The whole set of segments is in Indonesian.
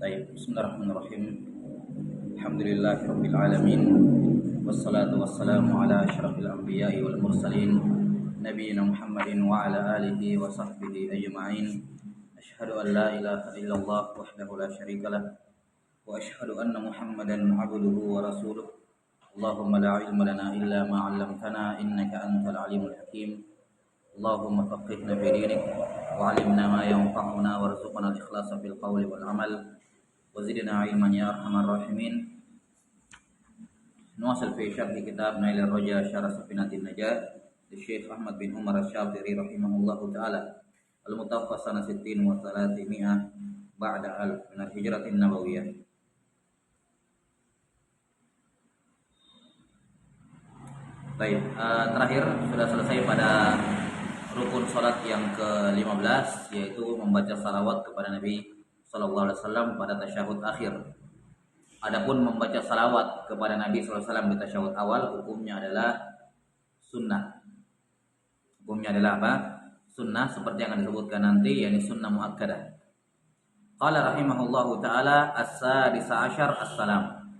Baik, bismillahirrahmanirrahim. Alhamdulillahirabbil alamin. Wassalatu wassalamu ala asyrafil anbiya'i wal mursalin nabiyina Muhammadin wa ala alihi wa sahbihi ajma'in. Asyhadu an la ilaha illallah wahdahu la syarikalah wa asyhadu anna Muhammadan 'abduhu wa rasuluh. Allahumma la ilma lana illa ma 'allamtana innaka antal alimul hakim. Allahumma faqihna fi dinik wa 'allimna ma yanfa'una warzuqna al-ikhlasa fil qawli wal 'amal wa zidna 'ilman ya arhamar rahimin. Nuwasil fi syarh kitab Nailur Raja Syarah Safinatin Najah di Syekh Ahmad bin Umar Asy-Syafiri rahimahullahu taala. Al-Mutawaffah sana 60 wa 300 ba'da alf min al-hijratin nabawiyah. Baik, terakhir sudah selesai pada rukun salat yang ke-15, yaitu membaca salawat kepada Nabi sallallahu alaihi wasallam pada tasyahud akhir. Adapun membaca salawat kepada Nabi sallallahu alaihi wasallam di tasyahud awal, hukumnya adalah sunnah. Hukumnya adalah apa? Sunnah, seperti yang akan disebutkan nanti, yakni sunnah muakkadah. Qala rahimahullahu taala as-sadisa asyar as-salam.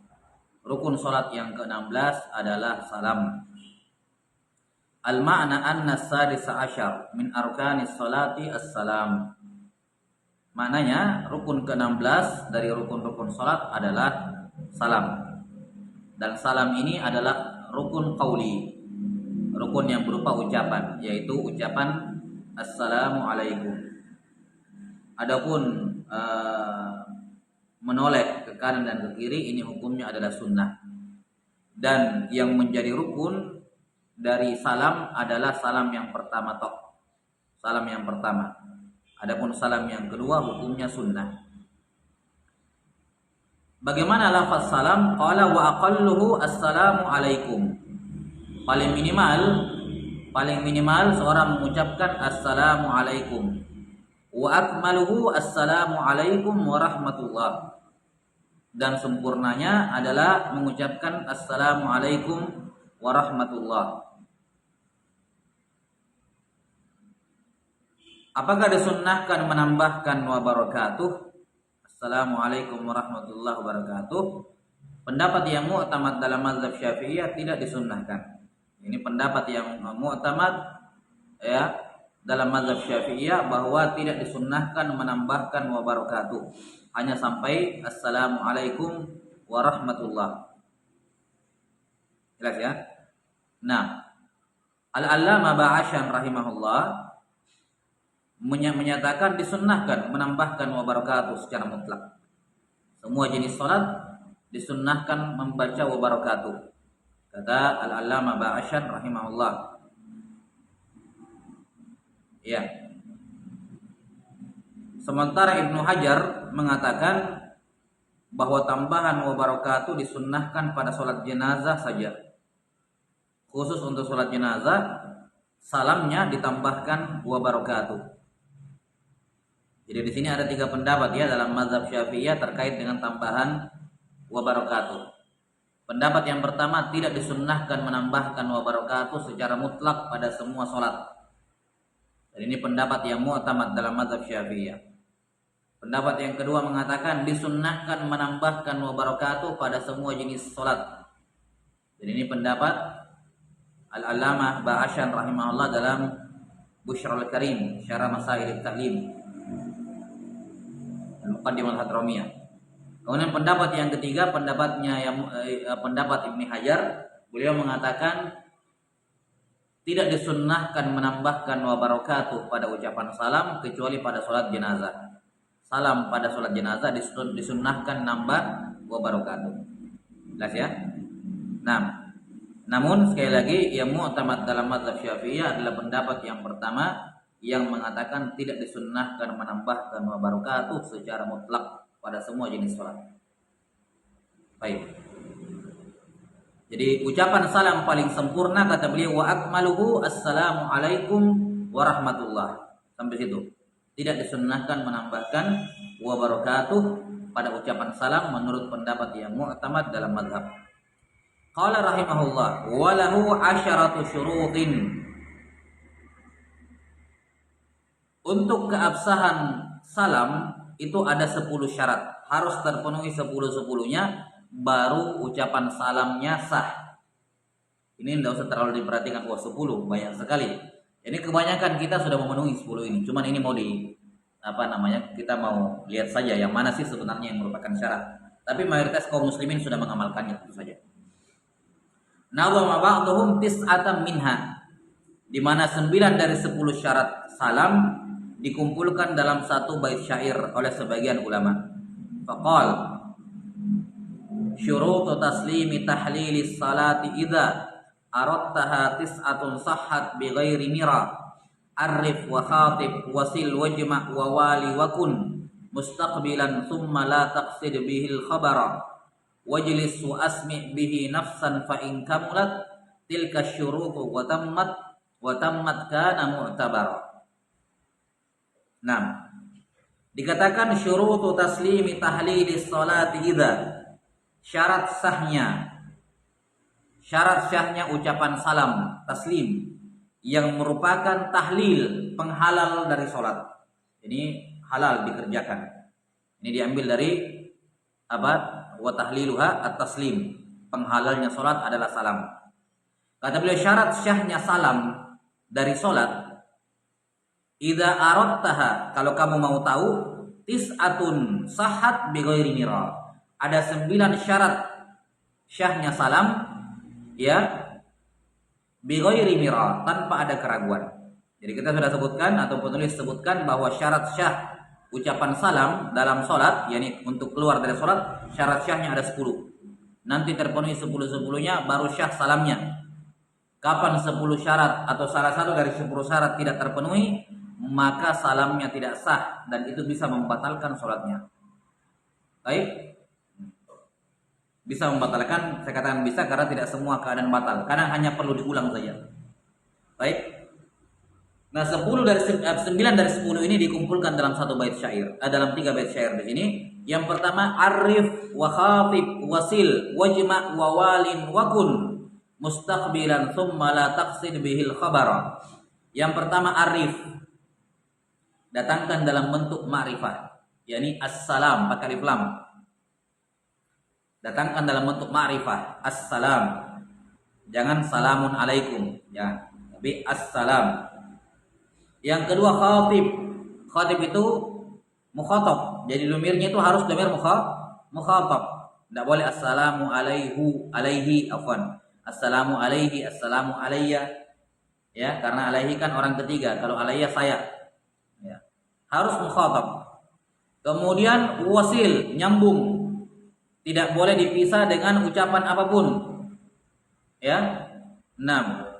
Rukun salat yang ke-16 adalah salam. Al-ma'na anna as-sadisa asyar min arkanis salati as-salam. Maknanya rukun ke-16 dari rukun-rukun salat adalah salam. Dan salam ini adalah rukun qauli. Rukun yang berupa ucapan, yaitu ucapan assalamu alaikum. Adapun menoleh ke kanan dan ke kiri, ini hukumnya adalah sunnah. Dan yang menjadi rukun dari salam adalah salam yang pertama tok. Salam yang pertama. Adapun salam yang kedua hukumnya sunnah. Bagaimana lafaz salam? Qala wa aqalluhu assalamu alaikum. Paling minimal seorang mengucapkan assalamu alaikum. Wa akmaluhu assalamu alaikum warahmatullah. Dan sempurnanya adalah mengucapkan assalamu alaikum warahmatullah. Apakah disunnahkan menambahkan wa barakatuh? Assalamualaikum warahmatullahi wabarakatuh. Pendapat yang mu'tamad dalam mazhab Syafi'iyah tidak disunnahkan. Ini pendapat yang mu'tamad ya dalam mazhab Syafi'iyah, bahwa tidak disunnahkan menambahkan wa barakatuh, hanya sampai assalamualaikum warahmatullah. Jelas ya? Nah, Al-Allamah Ba'asyan rahimahullah menyatakan disunnahkan menambahkan wa barakatuh secara mutlak. Semua jenis salat disunnahkan membaca wa barakatuh, kata Al-Allamah Ba'asyan rahimahullah. Ya. Sementara Ibnu Hajar mengatakan bahwa tambahan wa barakatuh disunnahkan pada salat jenazah saja. Khusus untuk salat jenazah, salamnya ditambahkan wa barakatuh. Jadi di sini ada 3 pendapat ya dalam mazhab Syafi'iyah terkait dengan tambahan wa barakatuh. Pendapat yang pertama, tidak disunnahkan menambahkan wa barakatuh secara mutlak pada semua salat. Dan ini pendapat yang mu'tamad dalam mazhab Syafi'iyah. Pendapat yang kedua mengatakan disunnahkan menambahkan wa barakatuh pada semua jenis salat. Dan ini pendapat Al-Allamah Ba'asyan rahimahullah dalam Bushrul Karim, Syarah Masail At-Ta'lim, Al-Muqaddimah Al-Hadramiyah. Kemudian pendapat yang ketiga, pendapat Ibnu Hajar, beliau mengatakan tidak disunnahkan menambahkan wa barakatuh pada ucapan salam kecuali pada salat jenazah. Salam pada salat jenazah disunnahkan nambah wa barakatuh. Jelas ya? Nah, namun sekali lagi yang mu'tamad dalam mazhab Syafi'iyah adalah pendapat yang pertama, yang mengatakan tidak disunnahkan menambahkan wa barakatuh secara mutlak pada semua jenis salat. Baik. Jadi ucapan salam paling sempurna, kata beliau, wa akmaluhu assalamu alaikum warahmatullah. Sampai situ. Tidak disunnahkan menambahkan wa barakatuh pada ucapan salam menurut pendapat yang mu'tamad dalam mazhab. Qala rahimahullah wa lahu 'asharatu syurutin. Untuk keabsahan salam itu ada 10 syarat. harus terpenuhi 10-10-nya baru ucapan salamnya sah. Ini tidak usah terlalu diperhatikan, 10 banyak sekali. Ini kebanyakan kita sudah memenuhi 10 ini. Cuman ini mau kita mau lihat saja yang mana sih sebenarnya yang merupakan syarat. Tapi mayoritas kaum muslimin sudah mengamalkannya tentu saja. Nawama ba'dhum tis'atan minha, di mana 9 dari 10 syarat salam dikumpulkan dalam satu bait syair oleh sebagian ulama. Faqal syurutu taslimi tahlilis salati idza aradtaha tis'atun sahhat bighairi mira arif wa khatib wasil wajma' wa wali wa kun mustaqbilan thumma la taqsid bihil khabara wajlis wa asmi' bihi nafsan fa in kamulat tilka syurutu wa tammat kana mu'tabara. Nah, dikatakan syurutu taslimi tahlilis salati idza, syarat syahnya ucapan salam taslim yang merupakan tahlil, penghalal dari salat. Ini halal dikerjakan. Ini diambil dari wa tahliluha at-taslim. Penghalalnya salat adalah salam. Kata beliau syarat syahnya salam dari salat, idza aradtaha, kalau kamu mau tahu, tis'atun sahhat bighairi mira. Ada 9 syarat syahnya salam, ya, bighairi mira, tanpa ada keraguan. Jadi kita sudah sebutkan atau penulis sebutkan bahwa syarat syah ucapan salam dalam salat, yakni untuk keluar dari salat, syarat syahnya ada 10. Nanti terpenuhi 10-10-nya baru syah salamnya. Kapan 10 syarat atau salah satu dari 10 syarat tidak terpenuhi, maka salamnya tidak sah dan itu bisa membatalkan sholatnya. Baik, bisa membatalkan. Saya katakan bisa karena tidak semua keadaan batal, karena hanya perlu diulang saja. Baik. Nah, 9 dari 10 ini dikumpulkan dalam satu bait syair. Dalam 3 bait syair di sini. Yang pertama, arif wa khatib wasil wajma' wa walin wa kun mustaqbilan thumma la taqsid bihil khabara. Yang pertama arif, datangkan dalam bentuk ma'rifah, yakni assalam pakai alif lam. Datangkan dalam bentuk ma'rifah, assalam. Jangan salamun alaikum, ya, tapi assalam. Yang kedua khatib. Khatib itu mukhatab. Jadi domirnya itu harus domir mukhatab. Tidak boleh assalamu alaihi afwan. Assalamu alaihi, assalamu alayya. Ya, karena alaihi kan orang ketiga. Kalau alayya saya. Ya. Harus mukhatab. Kemudian wasil, nyambung. Tidak boleh dipisah dengan ucapan apapun. Ya. 6.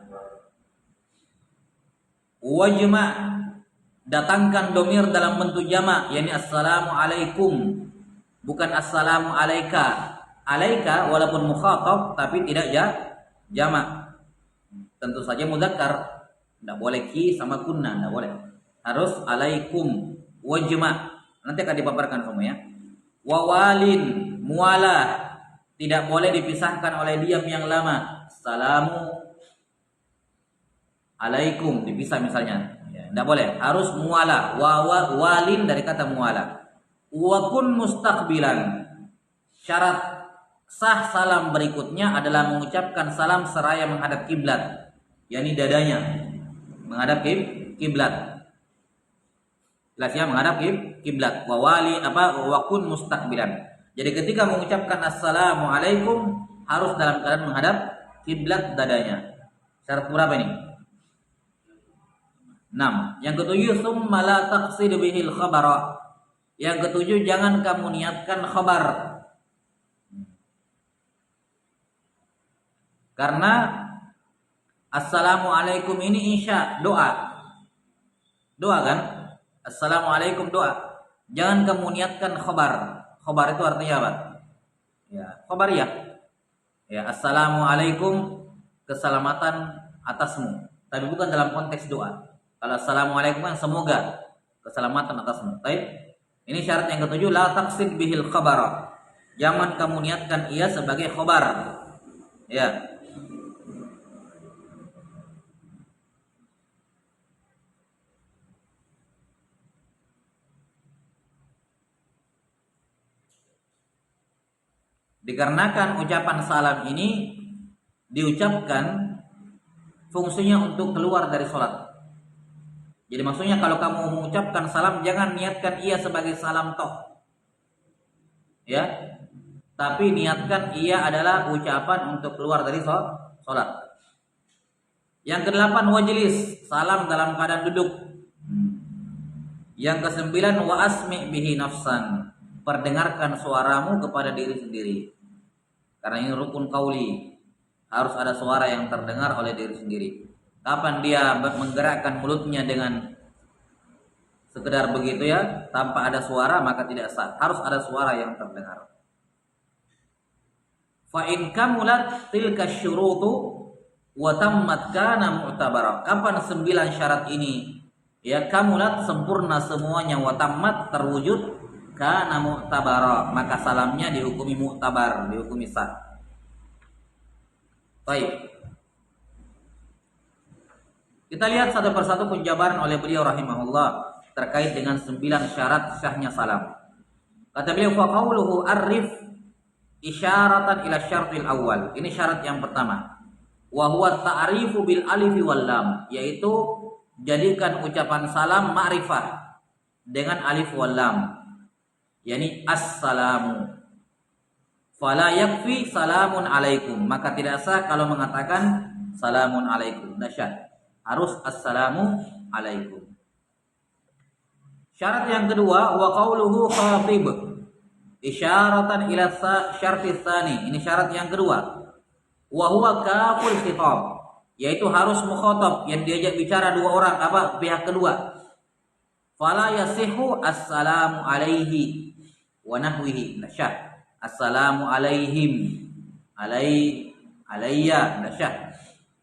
Wajma', datangkan domir dalam bentuk jamak, yakni assalamu alaikum, bukan assalamu alaika. Alaika walaupun mukhatab tapi tidak jamak. Tentu saja mudzakkar. Tidak boleh ki sama kunna, tidak boleh. Harus alaikum. Wajma', nanti akan dipaparkan semua ya. Wawalin, mualah, tidak boleh dipisahkan oleh diam yang lama. Assalamu alaikum dipisah misalnya, ya, tidak boleh, harus mualah. Walin dari kata mualah. Wa kun mustaqbilan, syarat sah salam berikutnya adalah mengucapkan salam seraya menghadap kiblat, yakni dadanya menghadap kiblat. Jelasnya menghadap kiblat. Wa kun mustaqbilan. Jadi ketika mengucapkan assalamu alaikum harus dalam keadaan menghadap kiblat dadanya. Syarat berapa ini? 6. Yang ketujuh, summa la taqsid bihil khabara. Yang ketujuh, jangan kamu niatkan khabar. Karena assalamualaikum ini insya, doa. Doa kan? Assalamualaikum doa. Jangan kamu niatkan khabar. Khabar itu artinya apa? Ya, khabariyah. Ya, assalamualaikum, keselamatan atasmu. Tapi bukan dalam konteks doa. Kalau assalamualaikum semoga keselamatan atasmu. Baik. Ini syarat yang ketujuh, la taqsid bihil khabara. Jangan kamu niatkan ia sebagai khabar. Ya. Dikarenakan ucapan salam ini diucapkan fungsinya untuk keluar dari sholat. Jadi maksudnya kalau kamu mengucapkan salam, jangan niatkan ia sebagai salam toh, ya, tapi niatkan ia adalah ucapan untuk keluar dari sholat. Yang kedelapan, wajlis, salam dalam keadaan duduk. Yang kesembilan, wa asmi bihi nafsan, perdengarkan suaramu kepada diri sendiri. Karena ini rukun qauli, harus ada suara yang terdengar oleh diri sendiri. Kapan dia menggerakkan mulutnya dengan sekedar begitu ya, tanpa ada suara, maka tidak sah. Harus ada suara yang terdengar. Fa in kamulat tilka syurutu wa tammat kana mu'tabara. Kapan 9 syarat ini ya kamulat, sempurna semuanya, wa tammat, terwujud, kana mu'tabara, maka salamnya dihukumi mu'tabar, dihukumi sah. Baik. Kita lihat satu persatu penjabaran oleh beliau rahimahullah terkait dengan 9 syarat sahnya salam. Kata beliau, fa qauluhu arif isyaratan ila syartil awal. Ini syarat yang pertama. Wa huwa ta'rifu bil alif wal lam, yaitu jadikan ucapan salam ma'rifah dengan alif wal lam. Yani assalamu. Fala yakfi salamun alaikum, maka tidak sah kalau mengatakan salamun alaikum. Dahsyat. Harus assalamu alaikum. Syarat yang kedua, wa qauluhu khatib isyaratan ila syarti tsani. Ini syarat yang kedua. Wa huwa kaful khitab, yaitu harus mukhatab, yang diajak bicara dua orang, apa, pihak kedua. Fala yasihu assalamu alaihi wa nahwihi. Nasyah. Assalamu alaihim, alayya. Nasyah.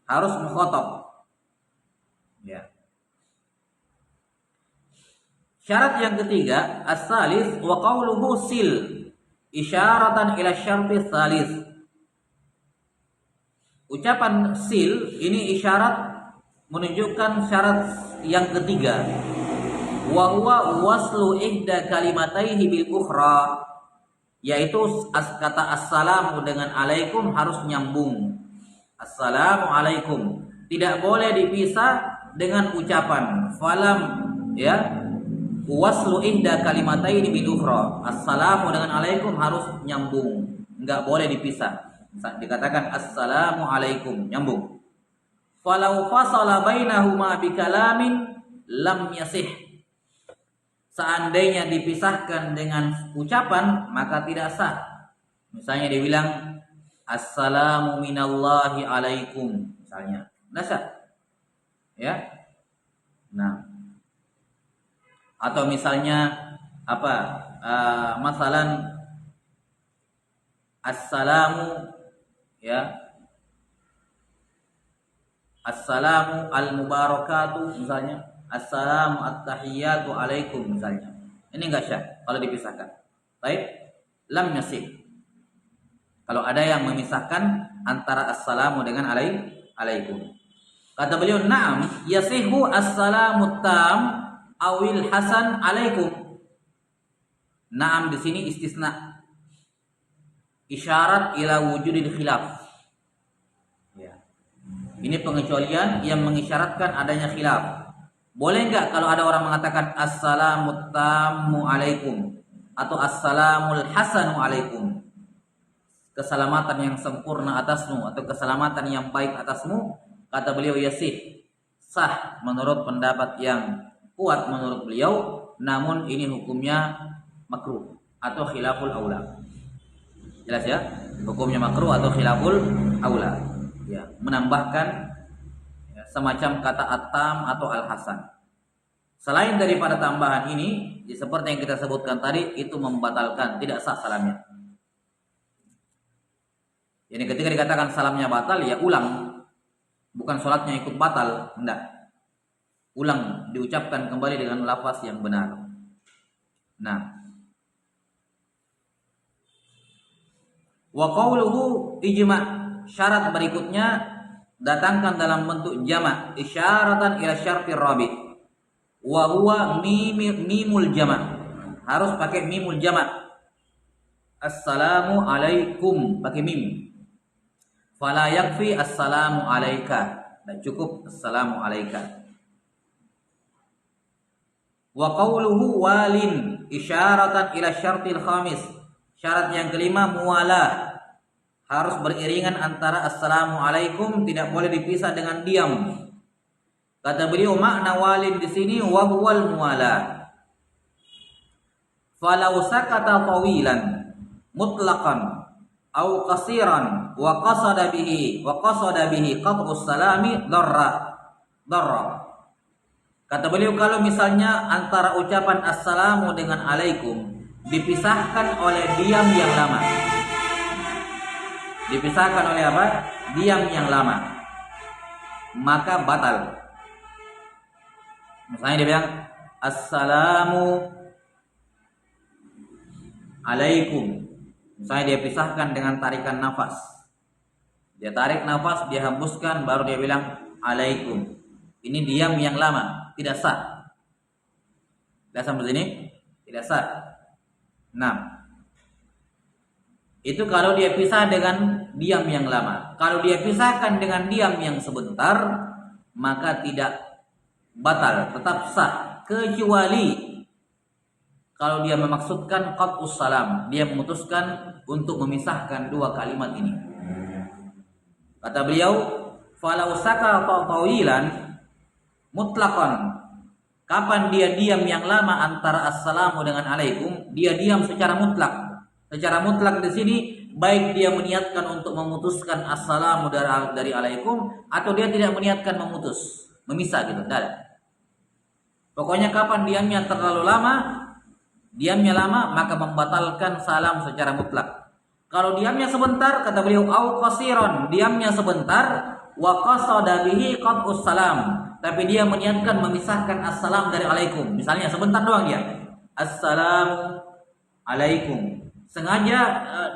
Harus mukhatab. Ya. Syarat yang ketiga, as-salis wa qauluhu sil isyaratan ila syarti salis. Ucapan sil ini isyarat menunjukkan syarat yang ketiga. Wa huwa waslu ihda kalimataini bil ukhra, yaitu kata assalamu dengan alaikum harus nyambung. Assalamu alaikum tidak boleh dipisah dengan ucapan falam, ya, waslu ihda kalimataini bil ukhra. Assalamu dengan alaikum harus nyambung, enggak boleh dipisah. Dikatakan assalamu alaikum, nyambung. Falau fasala bainahuma bikalamin lam yasih. Seandainya dipisahkan dengan ucapan maka tidak sah. Misalnya dia bilang assalamu minallahi alaikum misalnya, tidak sah. Ya. Nah, atau misalnya apa? Masalan assalamu, ya, assalamu al-mubarakatuh misalnya, assalamu at-tahiyyatu alaikum misalnya. Ini enggak syah kalau dipisahkan. Baik, lam yasih. Kalau ada yang memisahkan antara assalamu dengan alaikum. Kata beliau, na'am yasihu assalamu tam awil hasan alaikum. Na'am di sini istisna. Isyarat ila wujudil khilaf. Ya. Ini pengecualian yang mengisyaratkan adanya khilaf. Boleh enggak kalau ada orang mengatakan assalamu tammu alaikum atau assalamul hasanu alaikum, keselamatan yang sempurna atasmu atau keselamatan yang baik atasmu? Kata beliau, yasih, sah menurut pendapat yang kuat menurut beliau, namun ini hukumnya makruh atau khilaful aula. Jelas ya? Hukumnya makruh atau khilaful aula. Ya, menambahkan ya, semacam kata at-tam atau al-hasan. Selain daripada tambahan ini, seperti yang kita sebutkan tadi, itu membatalkan, tidak sah salamnya. Jadi ketika dikatakan salamnya batal, ya ulang. Bukan sholatnya ikut batal, enggak. Ulang, diucapkan kembali dengan lafaz yang benar. Nah, wa qauluhu ijma'. Syarat berikutnya datangkan dalam bentuk jama', isyaratan ila syartir rabi'. Wa huwa mimul jama'. Harus pakai mimul jama'. assalamu alaikum pakai mim. Fala yakfi assalamu alaika. Dan cukup assalamu alaika. Wa qawluhu walin isyaratan ila syartil khamis. Syarat yang kelima muwalah. Harus beriringan antara assalamu alaikum, tidak boleh dipisah dengan diam. Kata beliau makna walin di sini wa huwal muwalah. Falau sakata tawilan mutlaqan au qasiran wa qasada bihi qat'us salami darra. Kata beliau kalau misalnya antara ucapan assalamu dengan alaikum dipisahkan oleh diam yang lama. Dipisahkan oleh apa? Diam yang lama. Maka batal. Misalnya dia bilang assalamu alaikum. Misalnya dia pisahkan dengan tarikan nafas. Dia tarik nafas, dia hembuskan, baru dia bilang alaikum. Ini diam yang lama, tidak sah. Tidak sampai sini? Tidak sah. Nah, itu kalau dia pisah dengan diam yang lama. Kalau dia pisahkan dengan diam yang sebentar, maka tidak batal, tetap sah. Kecuali kalau dia memaksudkan qat'us salam, dia memutuskan untuk memisahkan dua kalimat ini. Kata beliau, falau sakata tawilan mutlaqan. Kapan dia diam yang lama antara assalamu dengan alaikum? Dia diam secara mutlak. Secara mutlak di sini baik dia meniatkan untuk memutuskan assalamu dari alaikum atau dia tidak meniatkan memutus, memisah gitu, tidak ada. Pokoknya kapan diamnya terlalu lama, diamnya lama, maka membatalkan salam secara mutlak. Kalau diamnya sebentar, kata beliau au qasiran, diamnya sebentar wa qasada bihi qat'us salam, tapi dia meniatkan memisahkan assalam dari alaikum. Misalnya sebentar doang dia. Assalamu alaikum. Sengaja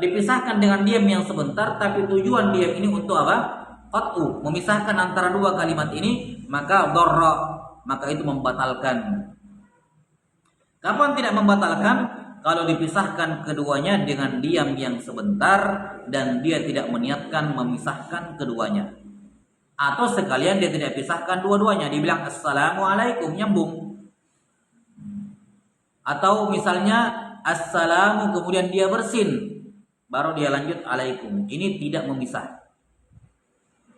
dipisahkan dengan diam yang sebentar, tapi tujuan diam ini untuk apa? Qat'u, memisahkan antara dua kalimat ini, maka dharra, maka itu membatalkan. Kapan tidak membatalkan? Kalau dipisahkan keduanya dengan diam yang sebentar dan dia tidak meniatkan memisahkan keduanya. Atau sekalian dia tidak pisahkan dua-duanya, dibilang assalamualaikum, nyambung. Atau misalnya assalamu kemudian dia bersin, baru dia lanjut alaikum. Ini tidak memisah.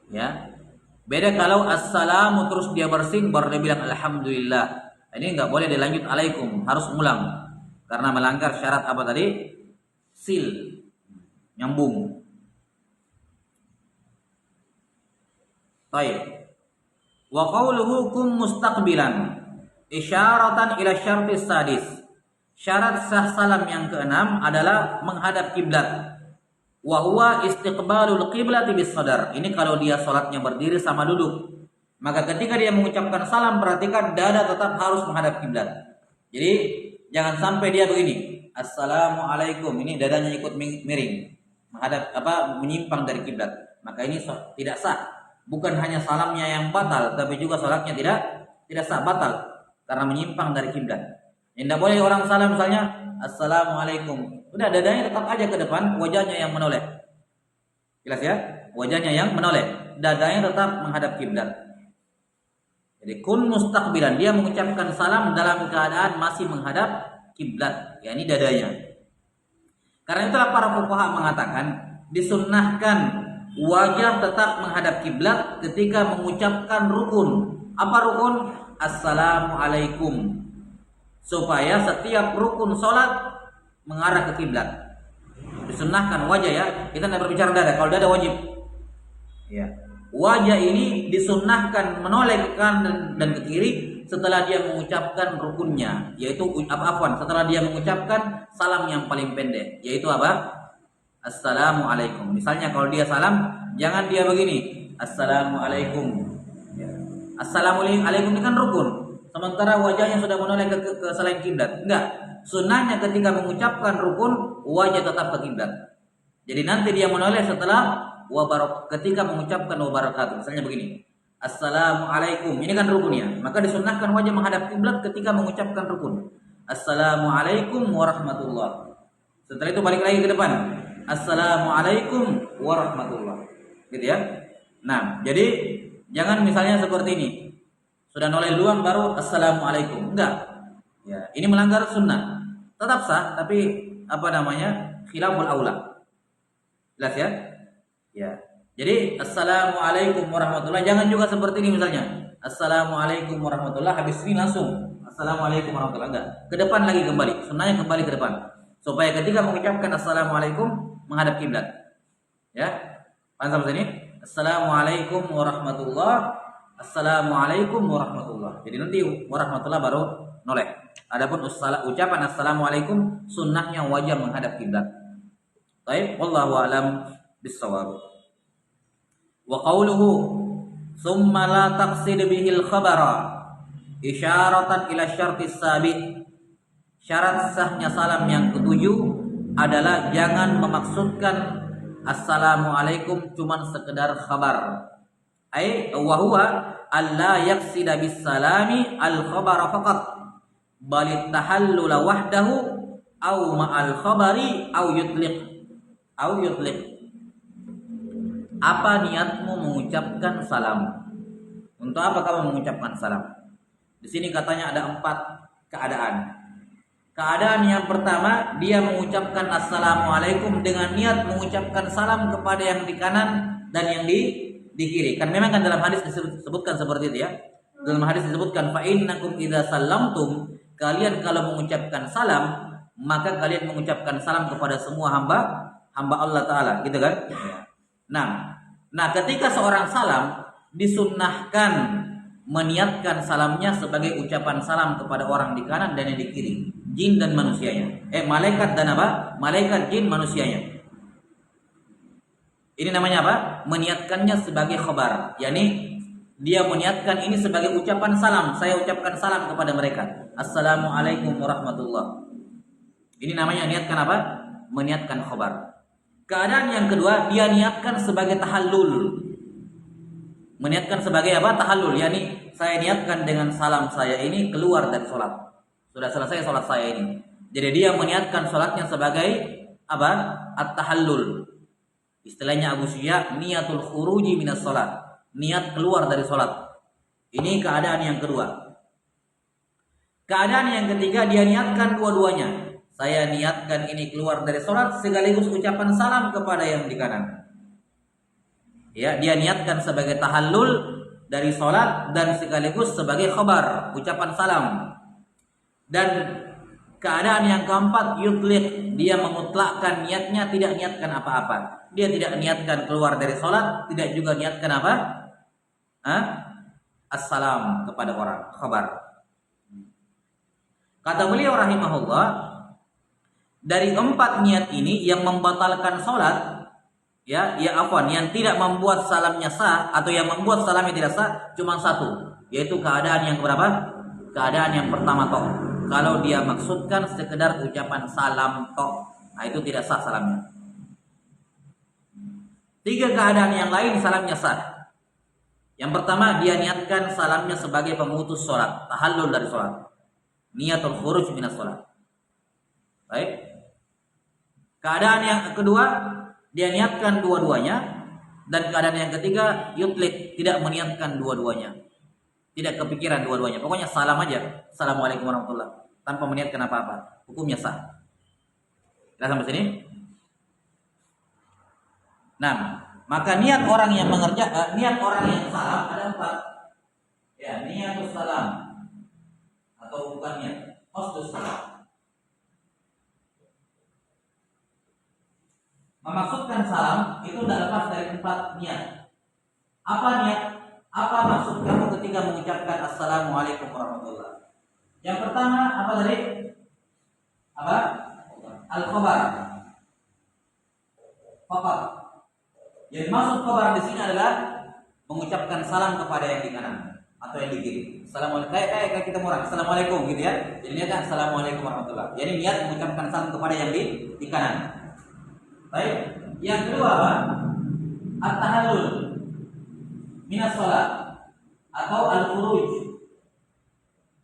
Ya. Beda kalau assalamu terus dia bersin baru dia bilang alhamdulillah. Ini enggak boleh dilanjut alaikum, harus ngulang. Karena melanggar syarat apa tadi? Sil, nyambung. Baik. Wa qawluhu kum mustaqbilan isyaratan ila syartis sadis. Syarat sah salam yang keenam adalah menghadap kiblat. Wa huwa istiqbalul qiblati bis sadar. Ini kalau dia salatnya berdiri sama duduk. Maka ketika dia mengucapkan salam, perhatikan dada tetap harus menghadap kiblat. Jadi jangan sampai dia begini, assalamualaikum, ini dadanya ikut miring, menghadap menyimpang dari kiblat. Maka ini tidak sah. Bukan hanya salamnya yang batal, tapi juga salatnya tidak sah, batal karena menyimpang dari kiblat. Tidak boleh orang salam misalnya assalamualaikum, udah dadanya tetap aja ke depan, wajahnya yang menoleh. Jelas ya? Wajahnya yang menoleh, dadanya tetap menghadap kiblat. Jadi kun mustaqbilan, dia mengucapkan salam dalam keadaan masih menghadap kiblat, yakni dadanya. Karena itulah para fuqaha mengatakan disunnahkan wajah tetap menghadap kiblat ketika mengucapkan rukun. Apa rukun? Assalamualaikum. Supaya setiap rukun salat mengarah ke kiblat. Disunnahkan wajah ya. Kita tidak berbicara dada. Kalau dada wajib. Ya. Wajah ini disunnahkan menoleh ke kanan dan ke kiri setelah dia mengucapkan rukunnya, yaitu setelah dia mengucapkan salam yang paling pendek, yaitu apa? Assalamualaikum. Misalnya kalau dia salam, jangan dia begini, assalamualaikum. Ya. Assalamualaikum ini kan rukun. Sementara wajahnya sudah menoleh ke selain kiblat. Enggak. Sunnahnya ketika mengucapkan rukun, wajah tetap ke kiblat. Jadi nanti dia menoleh setelah ketika mengucapkan wabarakatuh. Misalnya begini, assalamualaikum, ini kan rukunnya, maka disunnahkan wajah menghadap kiblat ketika mengucapkan rukun. Assalamualaikum warahmatullah. Setelah itu balik lagi ke depan. Assalamualaikum warahmatullah. Gitu ya. Nah, jadi jangan misalnya seperti ini. Sudah noleh duluan baru assalamualaikum. Enggak. Ya, ini melanggar sunnah. Tetap sah, tapi apa namanya? Khilaful aula. Jelas ya? Ya. Jadi assalamualaikum warahmatullah. Jangan juga seperti ini misalnya. Assalamualaikum warahmatullah. Habis ini langsung assalamualaikum warahmatullah. Enggak. Ke depan lagi kembali. Sunnahnya kembali ke depan. Supaya ketika mengucapkan assalamualaikum menghadap kiblat. Ya. Paham sampai sini? Assalamualaikum warahmatullah. Assalamualaikum warahmatullah. Jadi nanti warahmatullah baru noleh. Adapun ucapan assalamualaikum sunnahnya wajib menghadap kiblat. Baik, wallahu a'lam bis-shawab. Wa qawluhu thumma la taqsid bihil khabara isyaratan ila syartis sabi. Syarat sahnya salam yang ketujuh adalah jangan memaksudkan assalamualaikum cuman sekedar khabar. Ai wa huwa alla yaqsida bis salami al khabara faqat bal tahallul wahdahu au ma'al khabari au yutliq. Apa niatmu mengucapkan salam? Untuk apa kamu mengucapkan salam? Di sini katanya ada 4 keadaan. Keadaan yang pertama, dia mengucapkan assalamualaikum dengan niat mengucapkan salam kepada yang di kanan dan yang di kiri. Kan memang kan dalam hadis disebutkan seperti itu ya. Dalam hadis disebutkan fa innakum idza sallamtum, kalian kalau mengucapkan salam, maka kalian mengucapkan salam kepada semua hamba Allah taala, gitu kan? Nah, ketika seorang salam disunnahkan meniatkan salamnya sebagai ucapan salam kepada orang di kanan dan yang di kiri, jin dan manusianya. Malaikat dan apa? Malaikat, jin, manusianya. Ini namanya apa? Meniatkannya sebagai khabar. yakni dia meniatkan ini sebagai ucapan salam. Saya ucapkan salam kepada mereka. Assalamualaikum warahmatullah. Ini namanya niatkan apa? Meniatkan khabar. Keadaan yang kedua, dia niatkan sebagai tahallul. Meniatkan sebagai apa? Tahallul. yakni saya niatkan dengan salam saya ini keluar dari sholat. Sudah selesai sholat saya ini. Jadi dia meniatkan sholatnya sebagai apa? At-tahallul. Istilahnya Abu Syuja, niatul khuruji minas sholat. Niat keluar dari sholat. Ini keadaan yang kedua. Keadaan yang ketiga, dia niatkan dua-duanya. Saya niatkan ini keluar dari sholat sekaligus ucapan salam kepada yang di kanan. Ya, dia niatkan sebagai tahallul dari sholat dan sekaligus sebagai khabar, ucapan salam. Dan keadaan yang keempat, yutliq, dia memutlakkan niatnya, tidak niatkan apa-apa. Dia tidak niatkan keluar dari sholat, tidak juga niatkan apa? Assalam kepada orang, khabar. Kata beliau rahimahullah, dari 4 niat ini yang membatalkan sholat, yang tidak membuat salamnya sah atau yang membuat salamnya tidak sah cuma satu, yaitu keadaan yang berapa? Keadaan yang pertama toh. Kalau dia maksudkan sekedar ucapan salam toh, nah itu tidak sah salamnya. 3 keadaan yang lain salamnya sah. Yang pertama, dia niatkan salamnya sebagai pemutus sholat, tahallul dari sholat, niatul khuruj minas sholat. Baik. Keadaan yang kedua, dia niatkan dua-duanya. Dan keadaan yang ketiga, yutlik, tidak meniatkan dua-duanya, tidak kepikiran dua-duanya. Pokoknya salam aja, assalamualaikum warahmatullah, tanpa meniatkan apa-apa, hukumnya sah. Kita sampai sini. Nah, maka niat orang yang niat orang yang salam ada 4. Ya, niatus salam atau bukan niat, qasdus salam. Memaksudkan salam itu tidak lepas dari 4 niat. Apa niat? Apa maksud kamu ketika mengucapkan assalamualaikum warahmatullah? Yang pertama apa tadi? Apa? Al-khabar. Faqat. Yang maksud khabar di sini adalah mengucapkan salam kepada yang di kanan atau yang di kiri. Assalamualaikum. Kayak kita orang assalamualaikum gitu ya. Jadi niatnya assalamualaikum warahmatullah. Jadi niat mengucapkan salam kepada yang di kanan. Baik. Yang kedua apa? At-tahallul minas shalah atau al-khuruj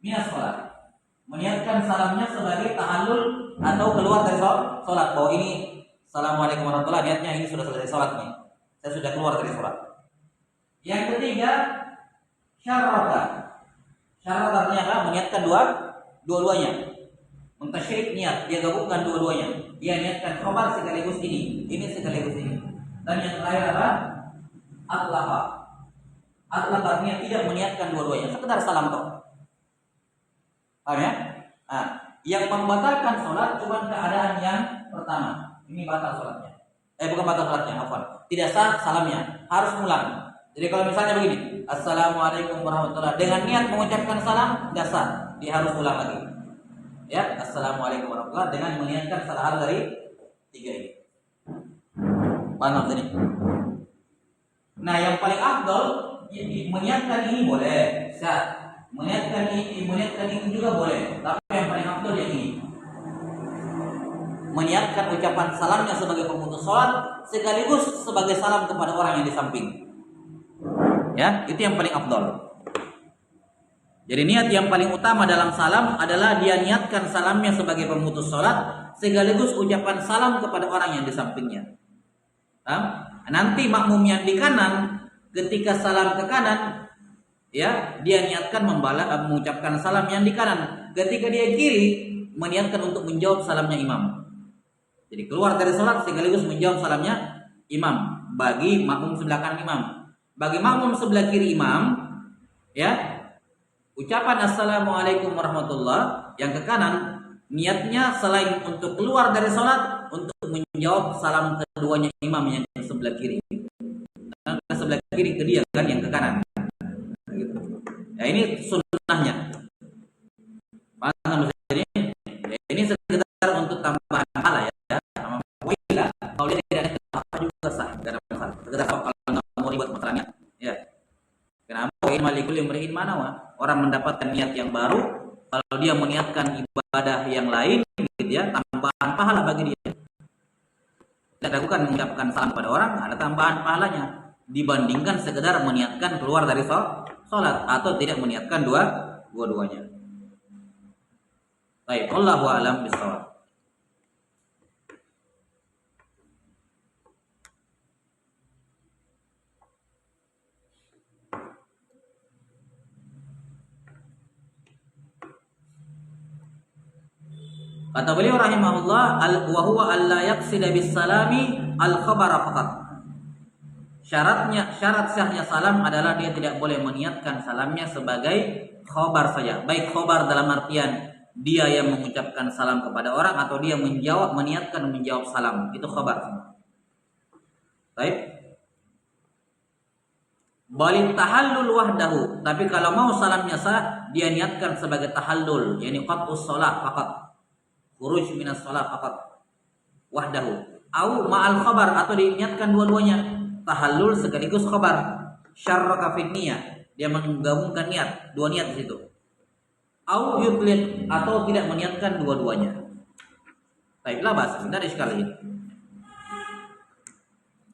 minas shalah. meniatkan salamnya sebagai tahallul atau keluar dari sholat. Bahwa ini Assalamualaikum warahmatullahi, niatnya ini sudah selesai sholat nih, saya sudah keluar dari sholat. Yang ketiga, syarata. Syarata artinya apa? Meniatkan dua-duanya. Muntasyrik niat, dia gabungkan dua-duanya. Dia niatkan khobar sekaligus ini sekaligus ini. Dan yang terakhir apa? Atlaqa. Atlaqa artinya tidak meniatkan dua-duanya, sekedar salam toh. Paham ya? Nah, yang membatalkan sholat cuma keadaan yang pertama. Ini batal sholatnya. Bukan batal sholatnya, afwan. Tidak sah salamnya, harus ulang. Jadi kalau misalnya begini, Assalamualaikum warahmatullahi, dengan niat mengucapkan salam, tidak sah, dia harus ulang lagi. Ya, Assalamualaikum warahmatullahi dengan meniatkan salah hal dari tiga ini. Paham tadi? Nah, yang paling afdal meniatkan ini boleh, sah. Meniatkan ini juga boleh, tapi yang paling afdal yang ini. Meniatkan ucapan salamnya sebagai pemutus sholat sekaligus sebagai salam kepada orang yang di samping. Ya, itu yang paling afdal. Jadi niat yang paling utama dalam salam adalah dia niatkan salamnya sebagai pemutus sholat sekaligus ucapan salam kepada orang yang di sampingnya. Nanti makmum yang di kanan ketika salam ke kanan, ya dia niatkan mengucapkan salam yang di kanan. Ketika dia kiri, meniatkan untuk menjawab salamnya imam. Jadi keluar dari sholat sekaligus menjawab salamnya imam bagi makmum sebelah kanan imam. Bagi makmum sebelah kiri imam, ya ucapan Assalamualaikum warahmatullahi yang ke kanan, niatnya selain untuk keluar dari sholat, untuk menjawab salam keduanya imam yang sebelah kiri. Karena sebelah kiri ke dia kan yang ke kanan. Ya ini sunnahnya. Paham ini? Ya, ini sekedar untuk tambahan pahala ya. Kalau dia tidak ada apa juga sah, tidak ada masalah. Sekedar kalau nggak mau ribet masalahnya, ya. Kenapa? Malikul imri'in manawa. Orang mendapatkan niat yang baru kalau dia meniatkan ibadah yang lain, gitu ya, tambahan pahala bagi dia. Tidak lakukan mengucapkan salam pada orang, ada tambahan pahalanya dibandingkan sekedar meniatkan keluar dari sholat atau tidak meniatkan dua-duanya. Baik, wallahu a'lam bishawab. Kata beliau rahimahullah, wa huwa alla yaqsida bis salami al khabara faqat. Syarat sahnya salam adalah dia tidak boleh meniatkan salamnya sebagai khabar saja. Baik khabar dalam artian dia yang mengucapkan salam kepada orang atau dia meniatkan menjawab salam, itu khabar. Baik. Balik tahallul wahdahu, tapi kalau mau salamnya sah, dia niatkan sebagai tahallul, yakni qat'us shalah faqat. Khuruj minas shalah faqat wahdahu au ma'al khabar, atau diniatkan dua-duanya, tahallul sekaligus khabar. Syarraka fid niyah, dia menggabungkan niat, dua niat di situ. Au yutlid, atau tidak meniatkan dua-duanya. Baiklah, bahas tidak ada iskal ini.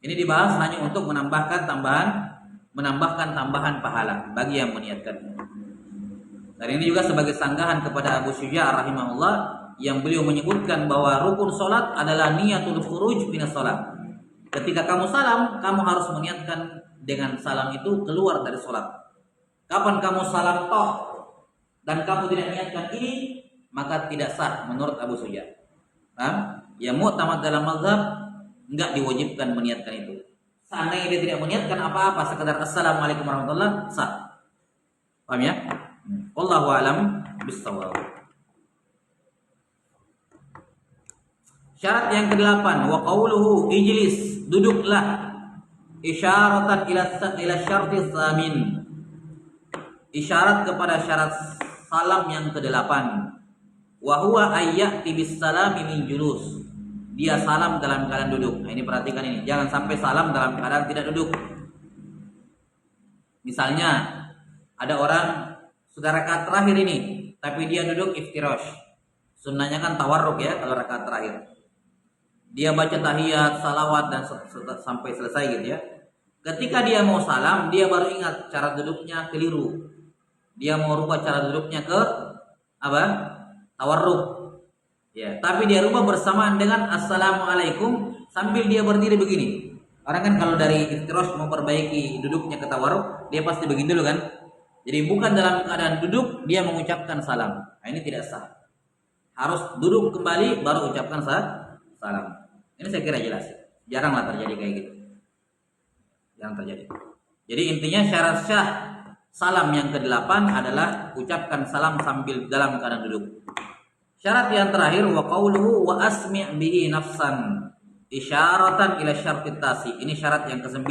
Ini dibahas hanya untuk menambahkan tambahan pahala bagi yang meniatkan. Dan ini juga sebagai sanggahan kepada Abu Syuja' rahimahullah yang beliau menyebutkan bahwa rukun salat adalah niatul khuruj minas salat. Ketika kamu salam, kamu harus meniatkan dengan salam itu keluar dari salat. Kapan kamu salam toh dan kamu tidak niatkan ini, maka tidak sah menurut Abu Syuja'. Ya mu'tamad dalam mazhab enggak diwajibkan meniatkan itu. Seandainya dia tidak meniatkan apa-apa, sekedar Assalamualaikum warahmatullahi wabarakatuh, sah. Paham ya? Wallahu a'lam bishawab. Syarat yang ke-8, wa qauluhu ijlis, duduklah, isyaratan ila syarti tsamin, isyarat kepada syarat salam yang ke-8. Wa huwa ayyati bis salami min julus, dia salam dalam keadaan duduk. Nah, ini perhatikan ini, jangan sampai salam dalam keadaan tidak duduk. Misalnya ada orang sudah rakaat terakhir ini, tapi dia duduk iftirash. Sunnahnya kan tawarruk ya kalau rakaat terakhir. Dia baca tahiyat, salawat dan sampai selesai gitu ya. Ketika dia mau salam, dia baru ingat cara duduknya keliru. Dia mau rubah cara duduknya ke apa? tawarruk. Ya, tapi dia rubah bersamaan dengan assalamualaikum sambil dia berdiri begini. Orang kan kalau dari iftirash memperbaiki duduknya ke tawarruk, dia pasti begini dulu kan. Jadi bukan dalam keadaan duduk dia mengucapkan salam. Nah, ini tidak sah. Harus duduk kembali baru ucapkan salam. Ini saya kira jelas. Jaranglah terjadi kayak gitu. Jarang terjadi. Jadi intinya syarat syah salam yang ke-8 adalah ucapkan salam sambil dalam keadaan duduk. Syarat yang terakhir wa qauluhu wa asmi' bihi nafsan isyaratan ila syartit tasi. Ini syarat yang ke-9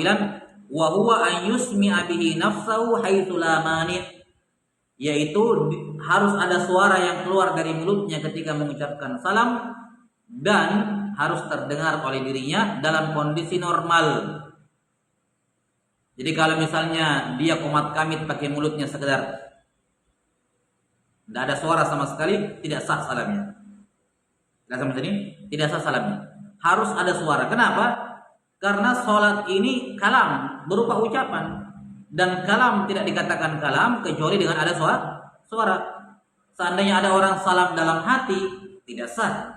wa huwa an yusmi'a bihi nafsahu haitsu la mani', yaitu harus ada suara yang keluar dari mulutnya ketika mengucapkan salam dan harus terdengar oleh dirinya dalam kondisi normal. Jadi kalau misalnya dia komat kamit pakai mulutnya sekedar, tidak ada suara sama sekali, tidak sah salamnya. Tidak sama sini, tidak sah salamnya. Harus ada suara. Kenapa? Karena sholat ini kalam, berupa ucapan. Dan kalam tidak dikatakan kalam kecuali dengan ada suara. Seandainya ada orang salam dalam hati, tidak sah.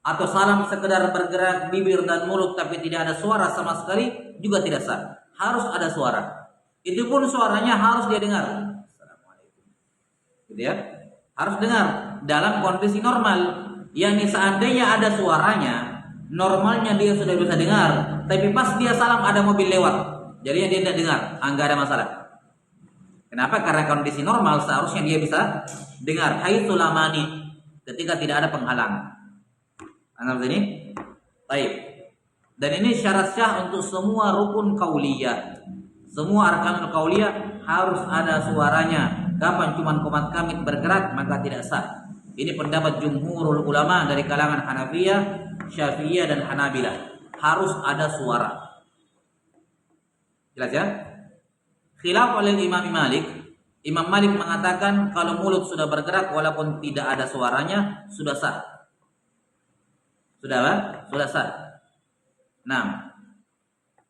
Atau salam sekedar bergerak bibir dan mulut tapi tidak ada suara sama sekali, juga tidak sah. Harus ada suara. Itu pun suaranya harus dia dengar. Assalamualaikum. Gitu ya. Harus dengar dalam kondisi normal. Yakni seandainya ada suaranya, normalnya dia sudah bisa dengar, tapi pas dia salam ada mobil lewat, jadinya dia tidak dengar. Enggak ada masalah. Kenapa? Karena kondisi normal seharusnya dia bisa dengar. Haitsu la mani, ketika tidak ada penghalang. Anggap ini. Baik. Dan ini syarat syah untuk semua rukun qauliyah. Semua arkanul qauliyah harus ada suaranya. Kapan cuman komat kamit bergerak maka tidak sah. Ini pendapat jumhurul ulama dari kalangan Hanafiyah, Syafi'iyah dan Hanabilah. Harus ada suara. Jelas ya? Khilaf oleh Imam Malik. Imam Malik mengatakan kalau mulut sudah bergerak walaupun tidak ada suaranya sudah sah. Sudah apa? Sudah sah. Nah,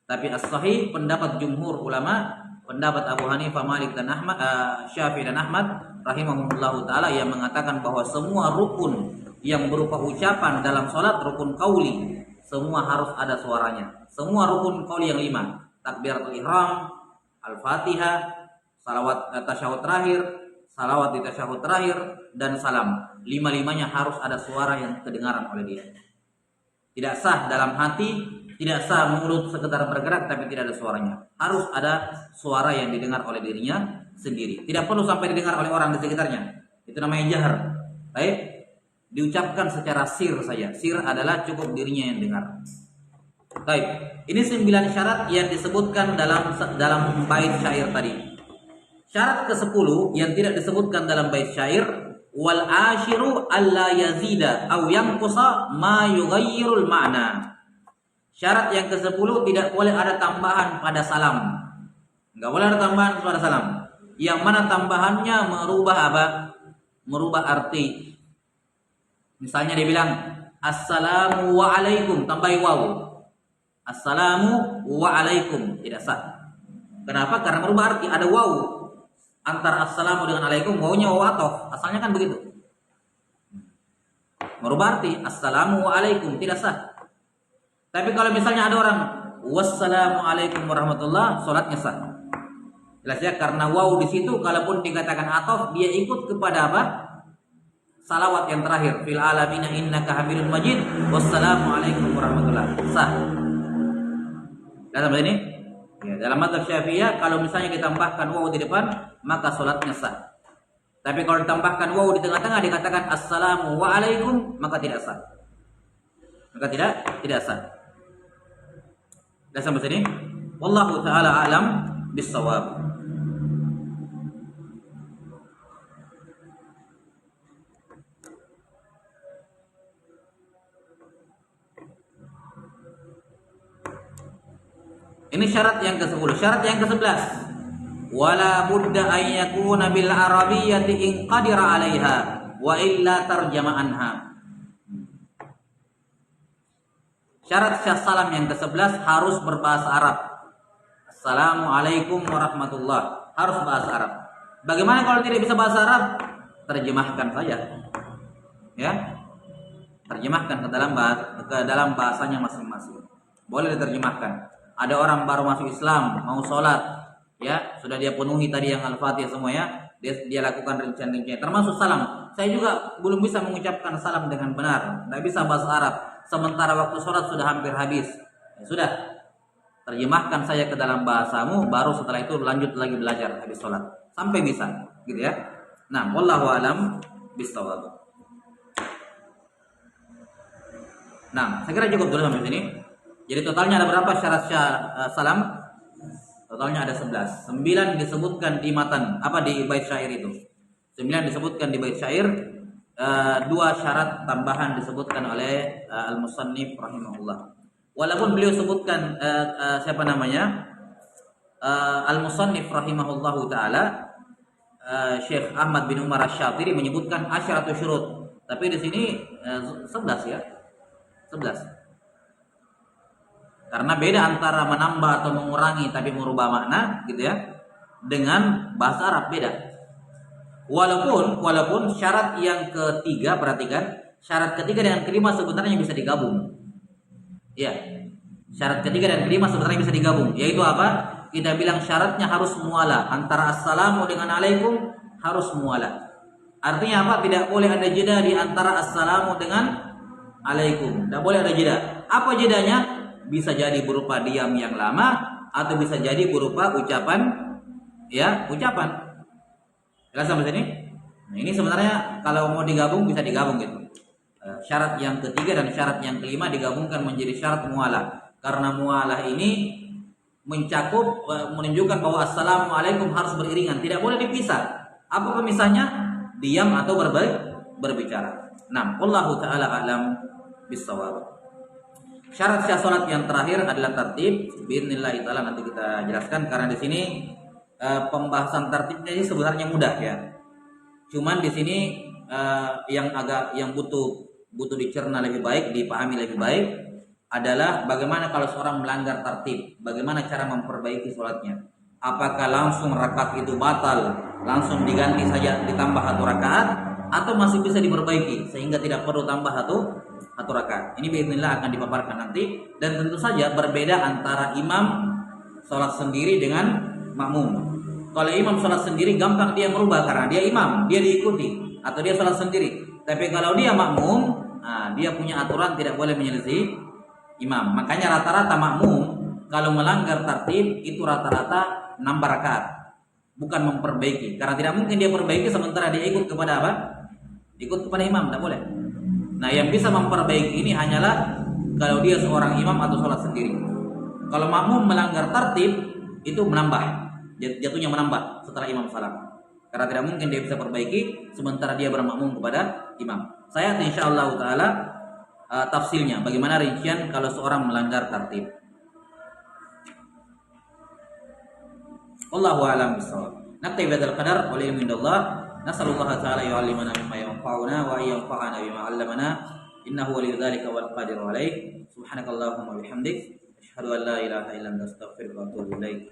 tapi as-sahih pendapat jumhur ulama, pendapat Abu Hanifah, Malik dan Ahmad, Syafi'i dan Ahmad rahimahumullahu taala yang mengatakan bahwa semua rukun yang berupa ucapan dalam salat, rukun qauli, semua harus ada suaranya. Semua rukun qauli yang 5, takbiratul ihram, al-Fatihah, salawat tasyahud terakhir, salawat di tasyahud terakhir dan salam. 5-5-nya harus ada suara yang kedengaran oleh dia. Tidak sah dalam hati, tidak sah mulut sekedar bergerak tapi tidak ada suaranya. Harus ada suara yang didengar oleh dirinya sendiri. Tidak perlu sampai didengar oleh orang di sekitarnya. Itu namanya jahar. Baik, diucapkan secara sir saja. Sir adalah cukup dirinya yang dengar. Baik, ini 9 syarat yang disebutkan dalam bait syair tadi. Syarat ke-10 yang tidak disebutkan dalam bait syair, wal ashiru alla yazida aw yanqusa ma yughayyirul ma'na. Syarat yang ke-10 tidak boleh ada tambahan pada salam. Enggak boleh ada tambahan pada salam. Yang mana tambahannya merubah apa? Merubah arti. Misalnya dia bilang assalamu alaikum, tambahi waw. Assalamu alaikum, tidak sah. Kenapa? Karena merubah arti, ada waw. Antara assalamu dengan alaikum, wawnya waw atof. Asalnya kan begitu. Merubah arti, assalamu alaikum, tidak sah. Tapi kalau misalnya ada orang wassalamualaikum warahmatullah, salatnya sah. Jelas ya, karena waw di situ kalaupun dikatakan atof, dia ikut kepada apa? Salawat yang terakhir, fil alamina innaka hamidun majid, wassalamualaikum warahmatullah. Sah. Dalam ini, ya, dalam mazhab Syafi'iyah kalau misalnya ditambahkan waw di depan, maka salatnya sah. Tapi kalau ditambahkan waw di tengah-tengah dikatakan assalamu alaikum, maka tidak sah. Maka tidak sah. Dah sampai sini. Wallahu taala alam bissawab. Ini syarat yang ke-10. Syarat yang ke-11. Wala budda an yakuna bil arabiyyati in qadira 'alaiha wa illa tarjama anha. Syarat syah salam yang ke-11 harus berbahasa Arab. Assalamualaikum warahmatullah. Harus bahasa Arab. Bagaimana kalau tidak bisa bahasa Arab? Terjemahkan saja. ya, terjemahkan ke dalam bahasanya masing-masing. Boleh diterjemahkan. Ada orang baru masuk Islam, mau sholat, ya, sudah dia penuhi tadi yang Al-Fatihah semuanya, dia lakukan rincian-rincian. Termasuk salam. Saya juga belum bisa mengucapkan salam dengan benar, tidak bisa bahasa Arab. Sementara waktu sholat sudah hampir habis. Ya, sudah, terjemahkan saya ke dalam bahasamu, baru setelah itu lanjut lagi belajar habis sholat sampai bisa, gitu ya. Nah, wallahu alam bishawab. Nah, saya kira cukup dulu sampai sini. Jadi totalnya ada berapa syarat salam? Totalnya ada 11. 9 disebutkan di matan, di bait syair itu. 9 disebutkan di bait syair, 2 syarat tambahan disebutkan oleh al-musannif rahimahullah. Walaupun beliau sebutkan al-musannif rahimahullahu taala, Syekh Ahmad bin Umar Asy-Syatiri menyebutkan asyaratu syurut. Tapi di sini 11 ya. 11. Karena beda antara menambah atau mengurangi tapi merubah makna, gitu ya, dengan bahasa Arab beda. Walaupun syarat yang ketiga, perhatikan, syarat ketiga dengan kelima sebenarnya bisa digabung. Ya. Syarat ketiga dan kelima sebenarnya bisa digabung, yaitu apa? Kita bilang syaratnya harus mualah, antara assalamu dengan alaikum harus mualah. Artinya apa? Tidak boleh ada jeda di antara assalamu dengan alaikum. Tidak boleh ada jeda. Apa jedanya? Bisa jadi berupa diam yang lama atau bisa jadi berupa ucapan. Jelas sampai sini? Nah, ini sebenarnya kalau mau digabung bisa digabung gitu. Syarat yang ketiga dan syarat yang kelima digabungkan menjadi syarat mualah. Karena mualah ini mencakup, menunjukkan bahwa assalamualaikum harus beriringan, tidak boleh dipisah. Apa pemisahnya? Diam atau berbicara. Nah, wallahu taala a'lam bissawab. Syarat sah salat yang terakhir adalah tertib. Bismillah taala nanti kita jelaskan karena di sini pembahasan tertibnya ini sebenarnya mudah ya. Cuman di sini yang butuh dicerna lebih baik, dipahami lebih baik adalah bagaimana kalau seorang melanggar tertib, bagaimana cara memperbaiki salatnya. Apakah langsung rakaat itu batal, langsung diganti saja ditambah 1 rakaat, atau masih bisa diperbaiki sehingga tidak perlu tambah satu rakaat. Ini bismillah akan dipaparkan nanti, dan tentu saja berbeda antara imam sholat sendiri dengan makmum. Kalau imam sholat sendiri gampang dia merubah karena dia imam, dia diikuti, atau dia sholat sendiri. Tapi kalau dia makmum, dia punya aturan tidak boleh menyelisih imam. Makanya rata-rata makmum kalau melanggar tertib itu rata-rata nambah rakaat, bukan memperbaiki. Karena tidak mungkin dia perbaiki sementara dia ikut kepada apa? Ikut kepada imam, tidak boleh. Nah, yang bisa memperbaiki ini hanyalah kalau dia seorang imam atau sholat sendiri. Kalau makmum melanggar tertib itu menambah, jatuhnya menambah setelah imam salam. Karena tidak mungkin dia bisa perbaiki sementara dia bermakmum kepada imam. Saya insyaallah taala tafsilnya bagaimana rincian kalau seorang melanggar tertib. Wallahu a'lam bishawab. Naktabi bihadzal qadar wal ilmu indallah. Nasallallahu ta'ala yu'allimana mimma yanfa'una wa yanfa'ana bima 'allamana innahu waliyyu dzalika wal qadiru 'alaih. Subhanakallahumma wa bihamdik asyhadu an la ilaha illa anta astaghfiruka wa atubu ilaik.